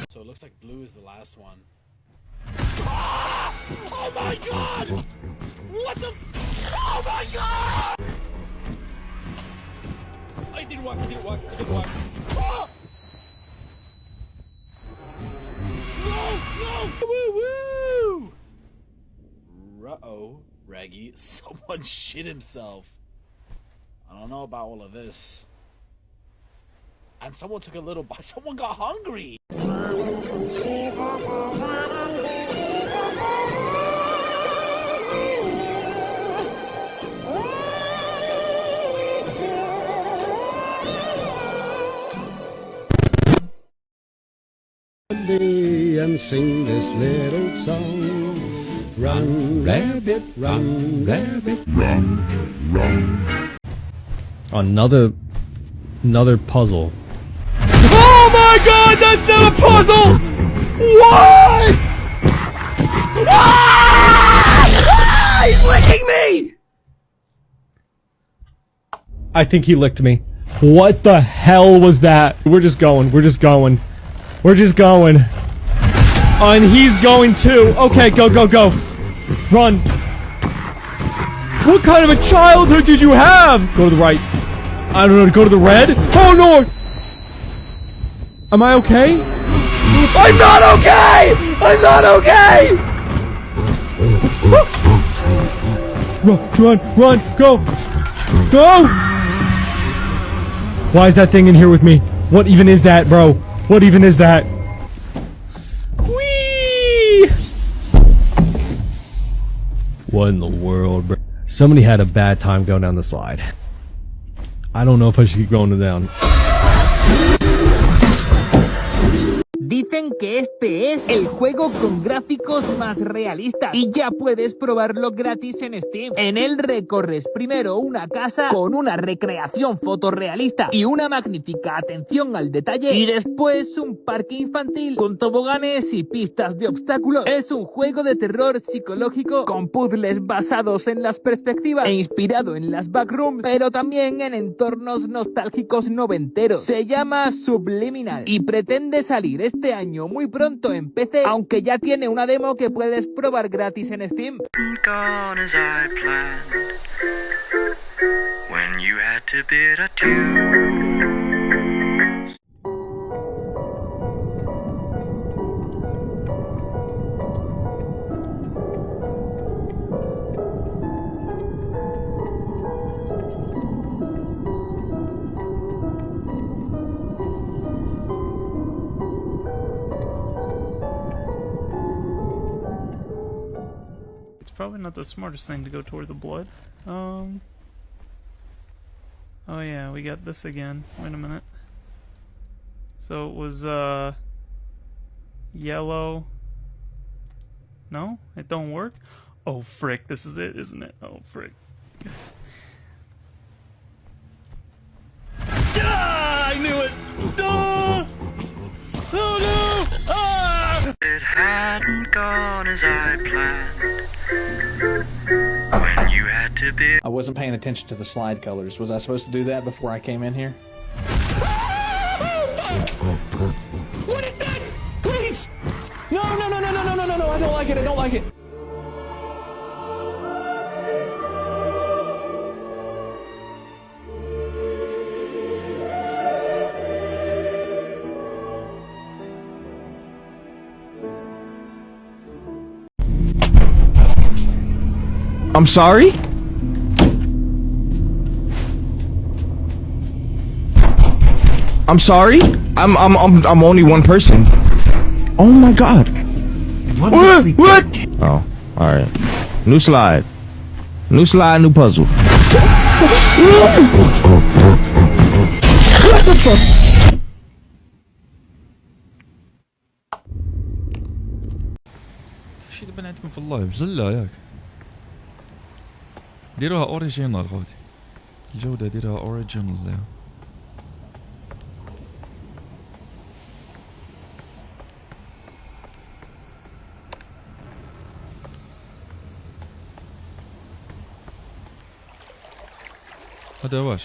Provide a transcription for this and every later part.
So it looks like blue is the last one. Oh my god! What the? Oh my god! I didn't walk. Oh! No! Woo! Uh-oh, Raggy. Someone shit himself. I don't know about all of this. And someone took a little bite. Someone got hungry. And sing this little song. Run, rabbit, run, rabbit, run, run. Another puzzle. Oh my god, that's not a puzzle! What? Ah! He's licking me! I think he licked me. What the hell was that? We're just going. And he's going too. Okay, go. Run. What kind of a childhood did you have? Go to the right. I don't know, go to the red? Oh no! Am I okay? I'm not okay! Run, go! Why is that thing in here with me? What even is that, bro? What even is that? Whee! What in the world, bro? Somebody had a bad time going down the slide. I don't know if I should keep going down. Dicen que este es el juego con gráficos más realistas y ya puedes probarlo gratis en Steam. En él recorres primero una casa con una recreación fotorrealista y una magnífica atención al detalle y después un parque infantil con toboganes y pistas de obstáculos. Es un juego de terror psicológico con puzzles basados en las perspectivas e inspirado en las backrooms, pero también en entornos nostálgicos noventeros. Se llama Subliminal y pretende salir este año muy pronto en PC, aunque ya tiene una demo que puedes probar gratis en Steam. Probably not the smartest thing to go toward the blood. Oh yeah, we got this again. Wait a minute. So it was yellow. No, it don't work. Oh frick, this is it, isn't it? Oh frick. Ah, I knew it. Ah! Oh no! Ah! It hadn't gone as I planned. When you had to be. I wasn't paying attention to the slide colors. Was I supposed to do that before I came in here? What is that? Please! No! I don't like it. I'm sorry? I'm sorry? I'm only one person. Oh my god. What? Oh, alright. New slide, new puzzle. What the fuck? ايش اللي بنعتكم في اللايف زلة ياك ديروها اوريجينال غادي الجودة ديروها اوريجينال يا هذا واش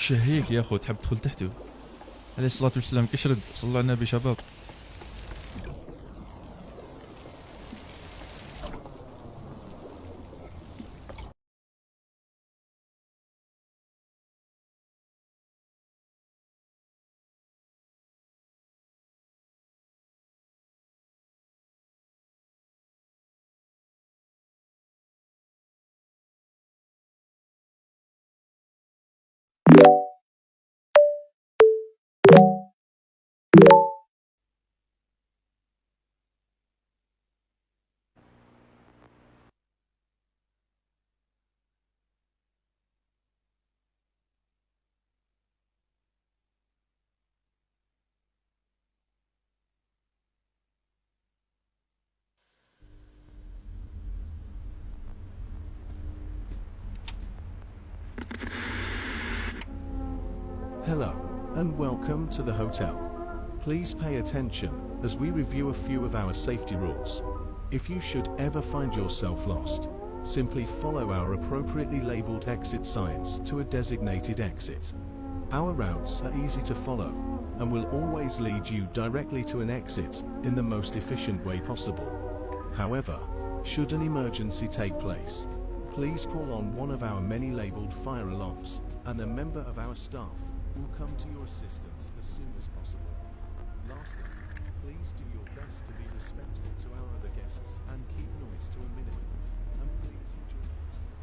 شهيك يا اخو تحب تدخل تحته. عليه الصلاة والسلام كشرد صلى الله على النبي شباب. Hello, and welcome to the hotel. Please pay attention as we review a few of our safety rules. If you should ever find yourself lost, simply follow our appropriately labeled exit signs to a designated exit. Our routes are easy to follow and will always lead you directly to an exit in the most efficient way possible. However, should an emergency take place, please call on one of our many labeled fire alarms, and a member of our staff will come to your assistance as soon as possible. Lastly, please do your best to be respectful to our other guests and keep noise to a minimum. And please enjoy your stay.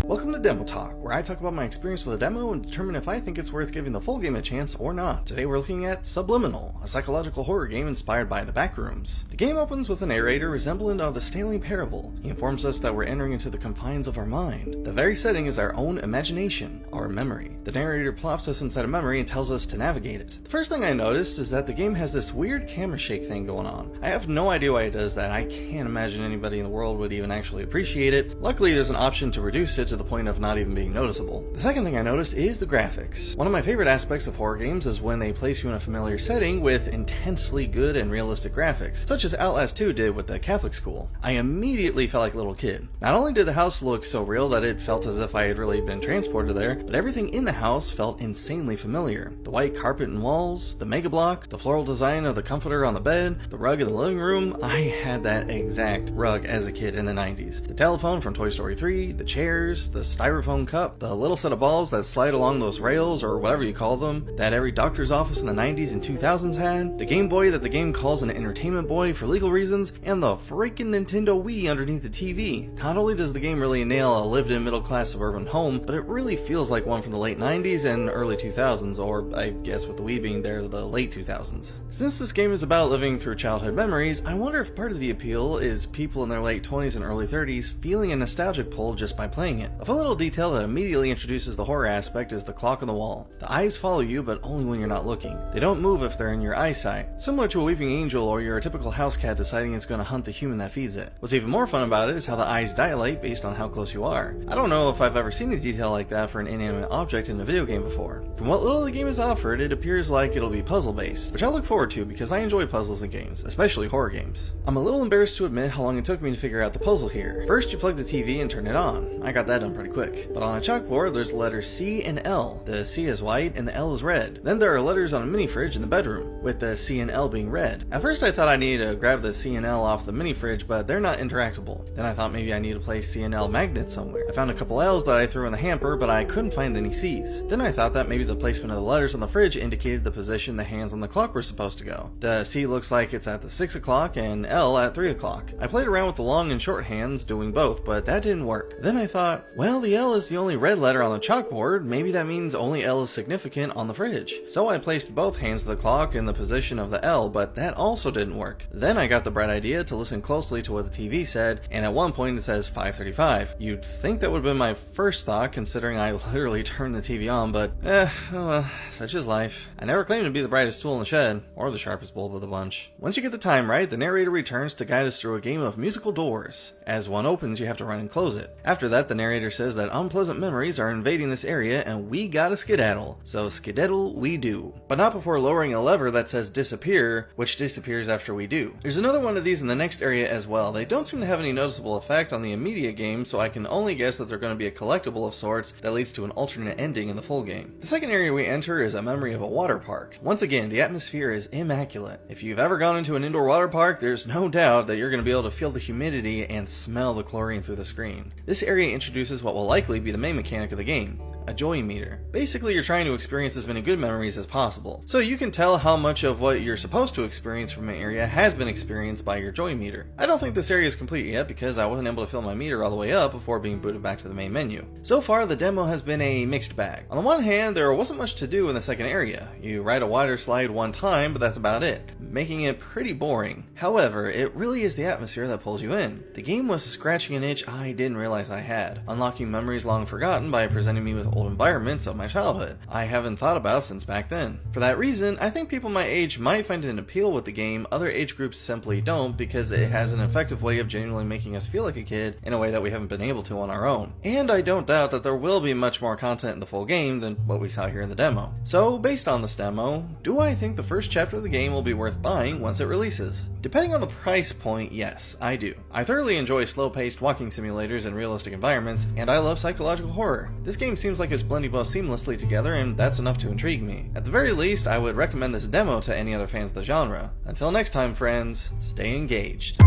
Welcome to Demo Talk, where I talk about my experience with a demo and determine if I think it's worth giving the full game a chance or not. Today we're looking at Subliminal, a psychological horror game inspired by The Backrooms. The game opens with a narrator resemblant of the Stanley Parable. He informs us that we're entering into the confines of our mind. The very setting is our own imagination, our memory. The narrator plops us inside a memory and tells us to navigate it. The first thing I noticed is that the game has this weird camera shake thing going on. I have no idea why it does that. I can't imagine anybody in the world would even actually appreciate it. Luckily there's an option to reduce it to the point of not even being noticeable. The second thing I noticed is the graphics. One of my favorite aspects of horror games is when they place you in a familiar setting with intensely good and realistic graphics, such as Outlast 2 did with the Catholic school. I immediately felt like a little kid. Not only did the house look so real that it felt as if I had really been transported there, but everything in the house felt insanely familiar. The white carpet and walls, the mega blocks, the floral design of the comforter on the bed, the rug in the living room. I had that exact rug as a kid in the 90s. The telephone from Toy Story 3, the chairs, the styrofoam cup, the little set of balls that slide along those rails or whatever you call them that every doctor's office in the 90s and 2000s had, the Game Boy that the game calls an entertainment boy for legal reasons, and the freaking Nintendo Wii underneath the TV. Not only does the game really nail a lived-in middle-class suburban home, but it really feels like one from the late 90s and early 2000s, or I guess with the Wii being there, the late 2000s. Since this game is about living through childhood memories, I wonder if part of the appeal is people in their late 20s and early 30s feeling a nostalgic pull just by playing it. A fun little detail that immediately introduces the horror aspect is the clock on the wall. The eyes follow you, but only when you're not looking. They don't move if they're in your eyesight, similar to a weeping angel or your typical house cat deciding it's going to hunt the human that feeds it. What's even more fun about it is how the eyes dilate based on how close you are. I don't know if I've ever seen a detail like that for an inanimate object in a video game before. From what little the game has offered, it appears like it'll be puzzle based, which I look forward to because I enjoy puzzles in games, especially horror games. I'm a little embarrassed to admit how long it took me to figure out the puzzle here. First you plug the TV and turn it on. I got that done pretty quick. But on a chalkboard there's the letters C and L. The C is white and the L is red. Then there are letters on a mini fridge in the bedroom, with the C and L being red. At first I thought I needed to grab the C and L off the mini fridge, but they're not interactable. Then I thought maybe I need to place C and L magnets somewhere. I found a couple L's that I threw in the hamper, but I couldn't find any C's. Then I thought that maybe the placement of the letters on the fridge indicated the position the hands on the clock were supposed to go. The C looks like it's at the 6 o'clock and L at 3 o'clock. I played around with the long and short hands doing both, but that didn't work. Then I thought, well, the L is the only red letter on the chalkboard, maybe that means only L is significant on the fridge. So I placed both hands of the clock in the position of the L, but that also didn't work. Then I got the bright idea to listen closely to what the TV said, and at one point it says 5:35. You'd think that would have been my first thought, considering I literally turned the TV on, but oh well, such is life. I never claimed to be the brightest tool in the shed, or the sharpest bulb of the bunch. Once you get the time right, the narrator returns to guide us through a game of musical doors. As one opens, you have to run and close it. After that, the narrator says that unpleasant memories are invading this area and we gotta skedaddle. So skedaddle we do. But not before lowering a lever that says disappear, which disappears after we do. There's another one of these in the next area as well. They don't seem to have any noticeable effect on the immediate game, so I can only guess that they're going to be a collectible of sorts that leads to an alternate ending in the full game. The second area we enter is a memory of a water park. Once again, the atmosphere is immaculate. If you've ever gone into an indoor water park, there's no doubt that you're going to be able to feel the humidity and smell the chlorine through the screen. This area introduces what will likely be the main mechanic of the game, a joy meter. Basically, you're trying to experience as many good memories as possible, so you can tell how much of what you're supposed to experience from an area has been experienced by your joy meter. I don't think this area is complete yet because I wasn't able to fill my meter all the way up before being booted back to the main menu. So far, the demo has been a mixed bag. On the one hand, there wasn't much to do in the second area. You ride a water slide one time, but that's about it, making it pretty boring. However, it really is the atmosphere that pulls you in. The game was scratching an itch I didn't realize I had, unlocking memories long forgotten by presenting me with old environments of my childhood I haven't thought about since back then. For that reason, I think people my age might find an appeal with the game other age groups simply don't, because it has an effective way of genuinely making us feel like a kid in a way that we haven't been able to on our own. And I don't doubt that there will be much more content in the full game than what we saw here in the demo. So based on this demo, do I think the first chapter of the game will be worth buying once it releases? Depending on the price point, yes, I do. I thoroughly enjoy slow-paced walking simulators in realistic environments, and I love psychological horror. This game seems like it's blending both seamlessly together, and that's enough to intrigue me. At the very least, I would recommend this demo to any other fans of the genre. Until next time, friends, stay engaged.